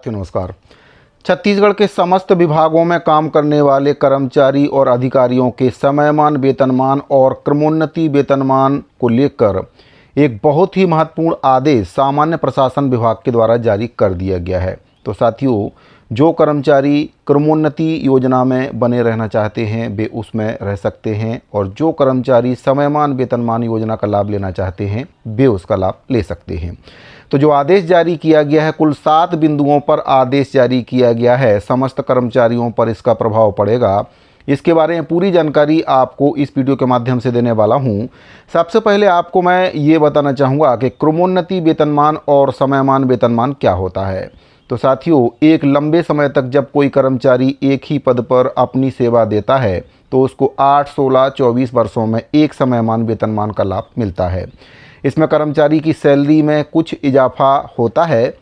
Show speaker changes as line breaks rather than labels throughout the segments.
नमस्कार। छत्तीसगढ़ के समस्त विभागों में काम करने वाले कर्मचारी और अधिकारियों के समयमान वेतनमान और क्रमोन्नति वेतनमान को लेकर एक बहुत ही महत्वपूर्ण आदेश सामान्य प्रशासन विभाग के द्वारा जारी कर दिया गया है। तो साथियों, जो कर्मचारी क्रमोन्नति योजना में बने रहना चाहते हैं वे उसमें रह सकते हैं, और जो कर्मचारी समयमान वेतनमान योजना का लाभ लेना चाहते हैं वे उसका लाभ ले सकते हैं। तो जो आदेश जारी किया गया है, कुल 7 बिंदुओं पर आदेश जारी किया गया है। समस्त कर्मचारियों पर इसका प्रभाव पड़ेगा। इसके बारे में पूरी जानकारी आपको इस वीडियो के माध्यम से देने वाला हूं। सबसे पहले आपको मैं ये बताना चाहूँगा कि क्रमोन्नति वेतनमान और समयमान वेतनमान क्या होता है। तो साथियों, एक लंबे समय तक जब कोई कर्मचारी एक ही पद पर अपनी सेवा देता है तो उसको 8, 16, 24 वर्षों में एक समयमान वेतनमान का लाभ मिलता है। इसमें कर्मचारी की सैलरी में कुछ इजाफा होता है।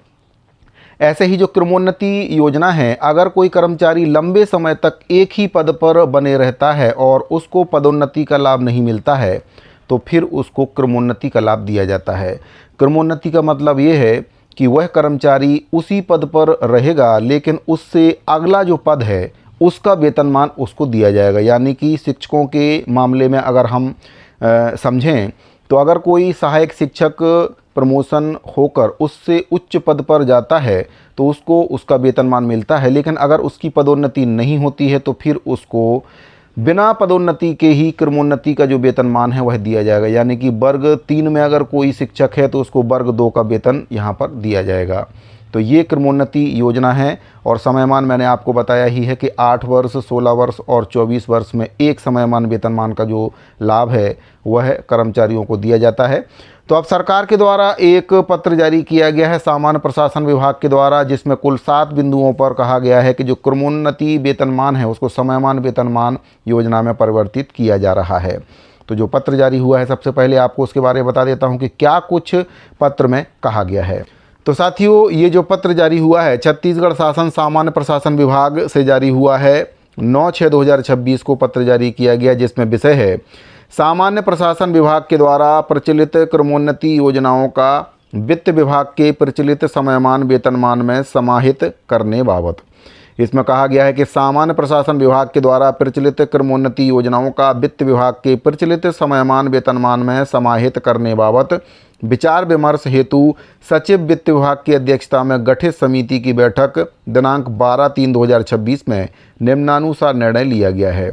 ऐसे ही जो क्रमोन्नति योजना है, अगर कोई कर्मचारी लंबे समय तक एक ही पद पर बने रहता है और उसको पदोन्नति का लाभ नहीं मिलता है तो फिर उसको क्रमोन्नति का लाभ दिया जाता है। क्रमोन्नति का मतलब ये है कि वह कर्मचारी उसी पद पर रहेगा, लेकिन उससे अगला जो पद है उसका वेतनमान उसको दिया जाएगा। यानी कि शिक्षकों के मामले में अगर हम समझें तो अगर कोई सहायक शिक्षक प्रमोशन होकर उससे उच्च पद पर जाता है तो उसको उसका वेतनमान मिलता है, लेकिन अगर उसकी पदोन्नति नहीं होती है तो फिर उसको बिना पदोन्नति के ही क्रमोन्नति का जो वेतनमान है वह दिया जाएगा। यानी कि वर्ग 3 में अगर कोई शिक्षक है तो उसको वर्ग 2 का वेतन यहाँ पर दिया जाएगा। तो ये क्रमोन्नति योजना है। और समयमान मैंने आपको बताया ही है कि 8 वर्ष, 16 वर्ष और 24 वर्ष में एक समयमान वेतनमान का जो लाभ है वह कर्मचारियों को दिया जाता है। तो अब सरकार के द्वारा एक पत्र जारी किया गया है सामान्य प्रशासन विभाग के द्वारा, जिसमें कुल 7 बिंदुओं पर कहा गया है कि जो क्रमोन्नति वेतनमान है उसको समयमान वेतनमान योजना में परिवर्तित किया जा रहा है। तो जो पत्र जारी हुआ है, सबसे पहले आपको उसके बारे में बता देता हूं कि क्या कुछ पत्र में कहा गया है। तो साथियों, ये जो पत्र जारी हुआ है छत्तीसगढ़ शासन सामान्य प्रशासन विभाग से जारी हुआ है। 9/6/2026 को पत्र जारी किया गया, जिसमें विषय है सामान्य प्रशासन विभाग के द्वारा प्रचलित क्रमोन्नति योजनाओं का वित्त विभाग के प्रचलित समयमान वेतनमान में समाहित करने बाबत। इसमें कहा गया है कि सामान्य प्रशासन विभाग के द्वारा प्रचलित क्रमोन्नति योजनाओं का वित्त विभाग के प्रचलित समयमान वेतनमान में समाहित करने बाबत विचार विमर्श हेतु सचिव वित्त विभाग की अध्यक्षता में गठित समिति की बैठक दिनांक 12/3/2026 में निम्नानुसार निर्णय लिया गया है।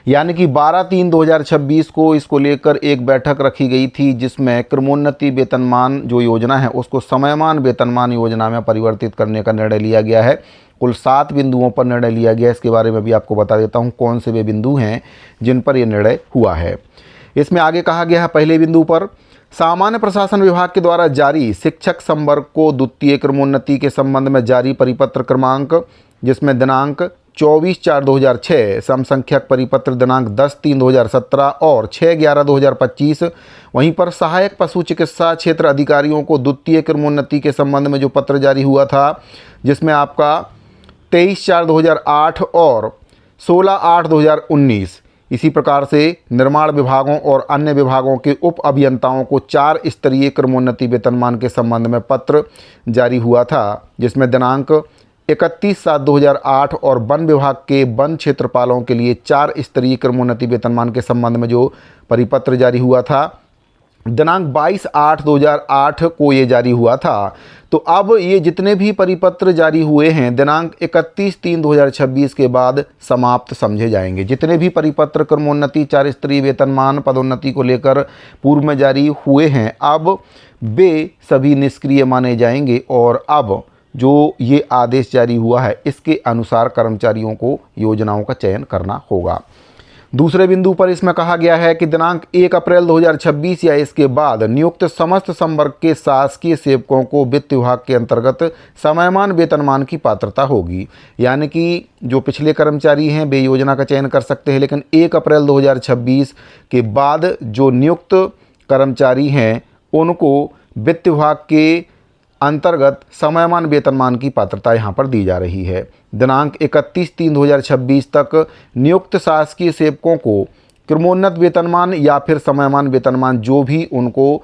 यानी कि 12/3/2026 को इसको लेकर एक बैठक रखी गई थी, जिसमें क्रमोन्नति वेतनमान जो योजना है उसको समयमान वेतनमान योजना में परिवर्तित करने का निर्णय लिया गया है। कुल 7 बिंदुओं पर निर्णय लिया गया। इसके बारे में भी आपको बता देता हूं कौन से वे बिंदु हैं जिन पर यह निर्णय हुआ है। इसमें आगे कहा गया है, पहले बिंदु पर सामान्य प्रशासन विभाग के द्वारा जारी शिक्षक संवर्ग को द्वितीय क्रमोन्नति के संबंध में जारी परिपत्र क्रमांक, जिसमें दिनांक 24/4/2006, समसंख्यक परिपत्र दिनांक 10/3/2017 और 6/11/2025, वहीं पर सहायक पशु चिकित्सा क्षेत्र अधिकारियों को द्वितीय क्रमोन्नति के संबंध में जो पत्र जारी हुआ था, जिसमें आपका 23/4/2008 और 16/8/2019, इसी प्रकार से निर्माण विभागों और अन्य विभागों के उप अभियंताओं को 4 स्तरीय क्रमोन्नति वेतनमान के संबंध में पत्र जारी हुआ था, जिसमें दिनांक 31/7/2008 और वन विभाग के वन क्षेत्रपालों के लिए 4 स्तरीय क्रमोन्नति वेतनमान के संबंध में जो परिपत्र जारी हुआ था दिनांक 22/8/2008 को ये जारी हुआ था। तो अब ये जितने भी परिपत्र जारी हुए हैं दिनांक 31/3/2026 के बाद समाप्त समझे जाएंगे। जितने भी परिपत्र क्रमोन्नति 4 स्तरीय वेतनमान पदोन्नति को लेकर पूर्व में जारी हुए हैं, अब वे सभी निष्क्रिय माने जाएंगे और अब जो ये आदेश जारी हुआ है इसके अनुसार कर्मचारियों को योजनाओं का चयन करना होगा। दूसरे बिंदु पर इसमें कहा गया है कि दिनांक 1 अप्रैल 2026 या इसके बाद नियुक्त समस्त संवर्ग के शासकीय सेवकों को वित्त विभाग के अंतर्गत समयमान वेतनमान की पात्रता होगी। यानी कि जो पिछले कर्मचारी हैं वे योजना का चयन कर सकते हैं, लेकिन 1 अप्रैल 2026 के बाद जो नियुक्त कर्मचारी हैं उनको वित्त विभाग के अंतर्गत समयमान वेतनमान की पात्रता यहाँ पर दी जा रही है। दिनांक 31/3/2026 तक नियुक्त शासकीय सेवकों को क्रमोन्नत वेतनमान या फिर समयमान वेतनमान, जो भी उनको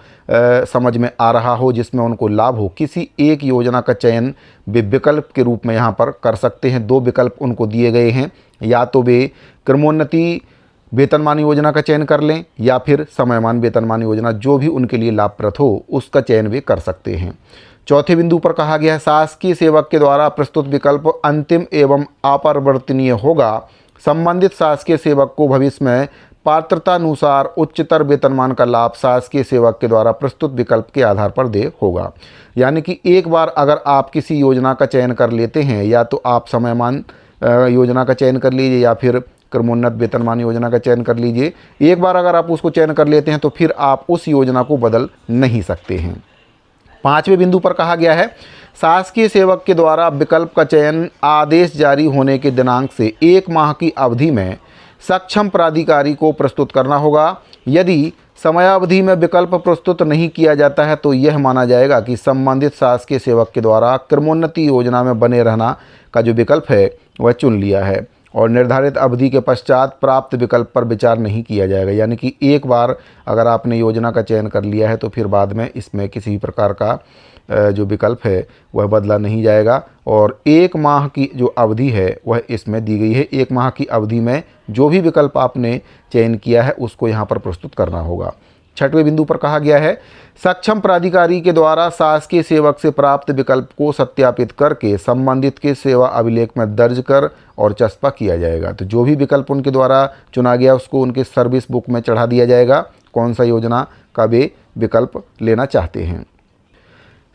समझ में आ रहा हो, जिसमें उनको लाभ हो, किसी एक योजना का चयन वे विकल्प के रूप में यहाँ पर कर सकते हैं। 2 विकल्प उनको दिए गए हैं, या तो वे क्रमोन्नति वेतनमान योजना का चयन कर लें या फिर समयमान वेतनमान योजना, जो भी उनके लिए लाभप्रद हो उसका चयन वे कर सकते हैं। चौथे बिंदु पर कहा गया है, शासकीय सेवक के द्वारा प्रस्तुत विकल्प अंतिम एवं अपरिवर्तनीय होगा। संबंधित शासकीय सेवक को भविष्य में पात्रतानुसार उच्चतर वेतनमान का लाभ शासकीय सेवक के द्वारा प्रस्तुत विकल्प के आधार पर दे होगा। यानी कि एक बार अगर आप किसी योजना का चयन कर लेते हैं, या तो आप समयमान योजना का चयन कर लीजिए या फिर क्रमोन्नत वेतनमान योजना का चयन कर लीजिए, एक बार अगर आप उसको चयन कर लेते हैं तो फिर आप उस योजना को बदल नहीं सकते हैं। 5वें बिंदु पर कहा गया है, शासकीय सेवक के द्वारा विकल्प का चयन आदेश जारी होने के दिनांक से 1 माह की अवधि में सक्षम प्राधिकारी को प्रस्तुत करना होगा। यदि समयावधि में विकल्प प्रस्तुत नहीं किया जाता है तो यह माना जाएगा कि संबंधित शासकीय सेवक के द्वारा क्रमोन्नति योजना में बने रहना का जो विकल्प है वह चुन लिया है, और निर्धारित अवधि के पश्चात प्राप्त विकल्प पर विचार नहीं किया जाएगा। यानी कि एक बार अगर आपने योजना का चयन कर लिया है तो फिर बाद में इसमें किसी भी प्रकार का जो विकल्प है वह बदला नहीं जाएगा, और 1 माह की जो अवधि है वह इसमें दी गई है। 1 माह की अवधि में जो भी विकल्प आपने चयन किया है उसको यहाँ पर प्रस्तुत करना होगा। 6वें बिंदु पर कहा गया है, सक्षम प्राधिकारी के द्वारा शासकीय सेवक से प्राप्त विकल्प को सत्यापित करके संबंधित के सेवा अभिलेख में दर्ज कर और चस्पा किया जाएगा। तो जो भी विकल्प उनके द्वारा चुना गया उसको उनके सर्विस बुक में चढ़ा दिया जाएगा, कौन सा योजना का वे विकल्प लेना चाहते हैं।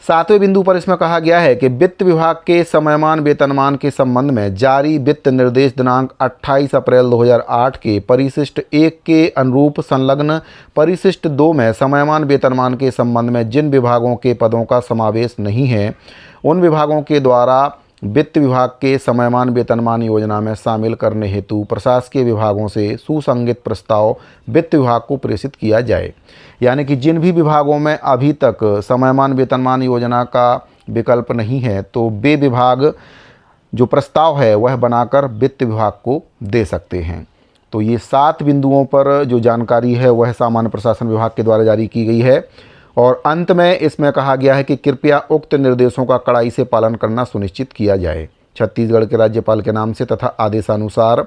7वें बिंदु पर इसमें कहा गया है कि वित्त विभाग के समयमान वेतनमान के संबंध में जारी वित्त निर्देश दिनांक 28 अप्रैल 2008 के परिशिष्ट 1 के अनुरूप संलग्न परिशिष्ट 2 में समयमान वेतनमान के संबंध में जिन विभागों के पदों का समावेश नहीं है, उन विभागों के द्वारा वित्त विभाग के समयमान वेतनमान योजना में शामिल करने हेतु प्रशासकीय विभागों से सुसंगत प्रस्ताव वित्त विभाग को प्रेषित किया जाए। यानी कि जिन भी विभागों में अभी तक समयमान वेतनमान योजना का विकल्प नहीं है तो वे विभाग जो प्रस्ताव है वह बनाकर वित्त विभाग को दे सकते हैं। तो ये 7 बिंदुओं पर जो जानकारी है वह सामान्य प्रशासन विभाग के द्वारा जारी की गई है, और अंत में इसमें कहा गया है कि कृपया उक्त निर्देशों का कड़ाई से पालन करना सुनिश्चित किया जाए। छत्तीसगढ़ के राज्यपाल के नाम से तथा आदेशानुसार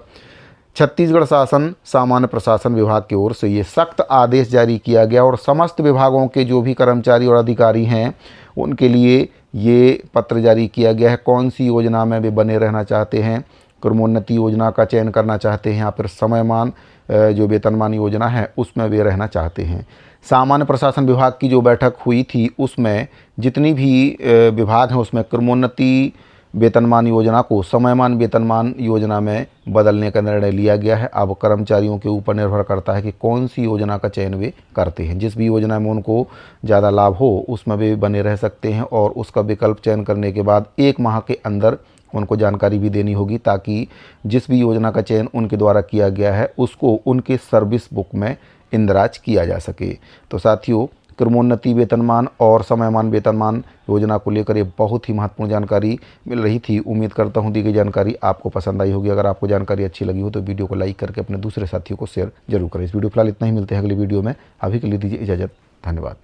छत्तीसगढ़ शासन सामान्य प्रशासन विभाग की ओर से ये सख्त आदेश जारी किया गया, और समस्त विभागों के जो भी कर्मचारी और अधिकारी हैं उनके लिए ये पत्र जारी किया गया है। कौन सी योजना में वे बने रहना चाहते हैं, क्रमोन्नति योजना का चयन करना चाहते हैं या फिर समयमान जो वेतनमान योजना है उसमें वे रहना चाहते हैं। सामान्य प्रशासन विभाग की जो बैठक हुई थी उसमें जितनी भी विभाग हैं उसमें क्रमोन्नति वेतनमान योजना को समयमान वेतनमान योजना में बदलने का निर्णय लिया गया है। अब कर्मचारियों के ऊपर निर्भर करता है कि कौन सी योजना का चयन वे करते हैं। जिस भी योजना में उनको ज़्यादा लाभ हो उसमें वे बने रह सकते हैं, और उसका विकल्प चयन करने के बाद 1 माह के अंदर उनको जानकारी भी देनी होगी, ताकि जिस भी योजना का चयन उनके द्वारा किया गया है उसको उनके सर्विस बुक में इंदराज किया जा सके। तो साथियों, क्रमोन्नति वेतनमान और समयमान वेतनमान योजना को लेकर ये बहुत ही महत्वपूर्ण जानकारी मिल रही थी। उम्मीद करता हूँ दी गई जानकारी आपको पसंद आई होगी। अगर आपको जानकारी अच्छी लगी हो तो वीडियो को लाइक करके अपने दूसरे साथियों को शेयर जरूर करें। इस वीडियो फिलहाल इतना ही, मिलते हैं अगली वीडियो में। अभी के लिए दीजिए इजाज़त। धन्यवाद।